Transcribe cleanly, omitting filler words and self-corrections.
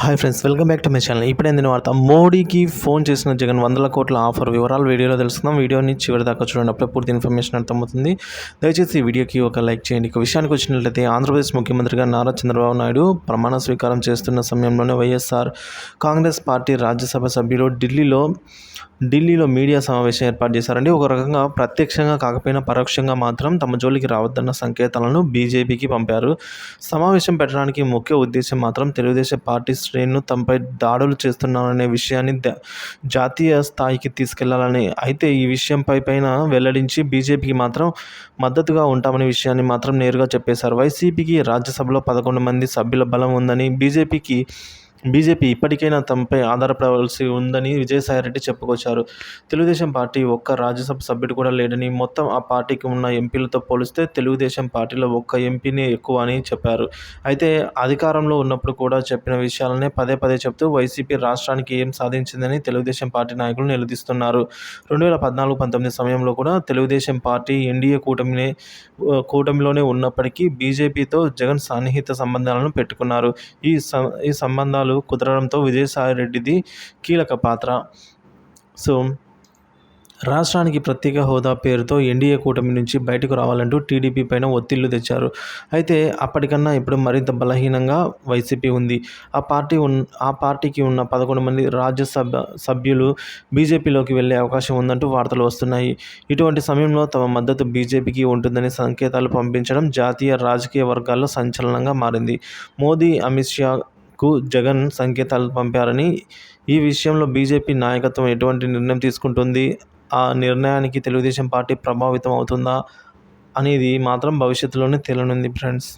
Hi friends, welcome back to my channel. ఇప్పుడే నేను వార్త. మోడీకి ఫోన్ చేసిన జగన్ 100 కోట్ల ఆఫర్ వివరాలు వీడియోలో తెలుసుకుందాం. వీడియోని చివరి దాకా చూడండి, అప్పుడే పూర్తి ఇన్ఫర్మేషన్ అర్థమవుతుంది. దయచేసి ఈ వీడియోకి ఒక లైక్ చేయండి. ఇక విషయానికి వచ్చినట్లయితే, ఆంధ్రప్రదేశ్ ముఖ్యమంత్రిగా నారా చంద్రబాబు నాయుడు ప్రమాణ స్వీకారం చేస్తున్న సమయంలోనే వైఎస్ఆర్ కాంగ్రెస్ పార్టీ రాజ్యసభ సభ్యులు ఢిల్లీలో మీడియా సమావేశం ఏర్పాటు చేశారండి. ఒక రకంగా ప్రత్యక్షంగా కాకపోయినా పరోక్షంగా మాత్రం తమ జోలికి రావద్దన్న సంకేతాలను బీజేపీకి పంపారు. సమావేశం పెట్టడానికి ముఖ్య ఉద్దేశం మాత్రం తెలుగుదేశం పార్టీ శ్రేణులు తమపై దాడులు చేస్తున్నారనే విషయాన్ని జాతీయ స్థాయికి తీసుకెళ్లాలని. అయితే ఈ విషయంపై వెల్లడించి బీజేపీకి మాత్రం మద్దతుగా ఉంటామనే విషయాన్ని మాత్రం నేరుగా చెప్పేశారు. వైసీపీకి రాజ్యసభలో 11 మంది సభ్యుల బలం ఉందని, బీజేపీ ఇప్పటికైనా తమపై ఆధారపడవలసి ఉందని విజయసాయిరెడ్డి చెప్పుకొచ్చారు. తెలుగుదేశం పార్టీ ఒక్క రాజ్యసభ సభ్యుడు కూడా లేడని, మొత్తం ఆ పార్టీకి ఉన్న ఎంపీలతో పోలిస్తే తెలుగుదేశం పార్టీలో ఒక్క ఎంపీనే ఎక్కువ అని చెప్పారు. అయితే అధికారంలో ఉన్నప్పుడు కూడా చెప్పిన విషయాలనే పదే చెప్తూ వైసీపీ రాష్ట్రానికి ఏం సాధించిందని తెలుగుదేశం పార్టీ నాయకులు నిలదీస్తున్నారు. 2014-19 సమయంలో కూడా తెలుగుదేశం పార్టీ ఎన్డీఏ కూటమిలోనే ఉన్నప్పటికీ బీజేపీతో జగన్ సన్నిహిత సంబంధాలను పెట్టుకున్నారు. ఈ సంబంధాలు కుదరడంతో విజయసాయిరెడ్డిది కీలక పాత్ర. రాష్ట్రానికి ప్రత్యేక హోదా పేరుతో ఎన్డీఏ కూటమి నుంచి బయటకు రావాలంటూ టీడీపీ పైన ఒత్తిళ్లు తెచ్చారు. అయితే అప్పటికన్నా ఇప్పుడు మరింత బలహీనంగా వైసీపీ ఉంది. ఆ పార్టీకి ఉన్న 11 మంది రాజ్యసభ సభ్యులు బీజేపీలోకి వెళ్లే అవకాశం ఉందంటూ వార్తలు వస్తున్నాయి. ఇటువంటి సమయంలో తమ మద్దతు బీజేపీకి ఉంటుందని సంకేతాలు పంపించడం జాతీయ రాజకీయ వర్గాల్లో సంచలనంగా మారింది. మోదీ, అమిత్ షాకు జగన్ సంకేతాలు పంపారని, ఈ విషయంలో బీజేపీ నాయకత్వం ఎటువంటి నిర్ణయం తీసుకుంటుంది, ఆ నిర్ణయానికి తెలుగుదేశం పార్టీ ప్రభావితం అవుతుందా అనేది మాత్రం భవిష్యత్తులోనే తేలనుంది ఫ్రెండ్స్.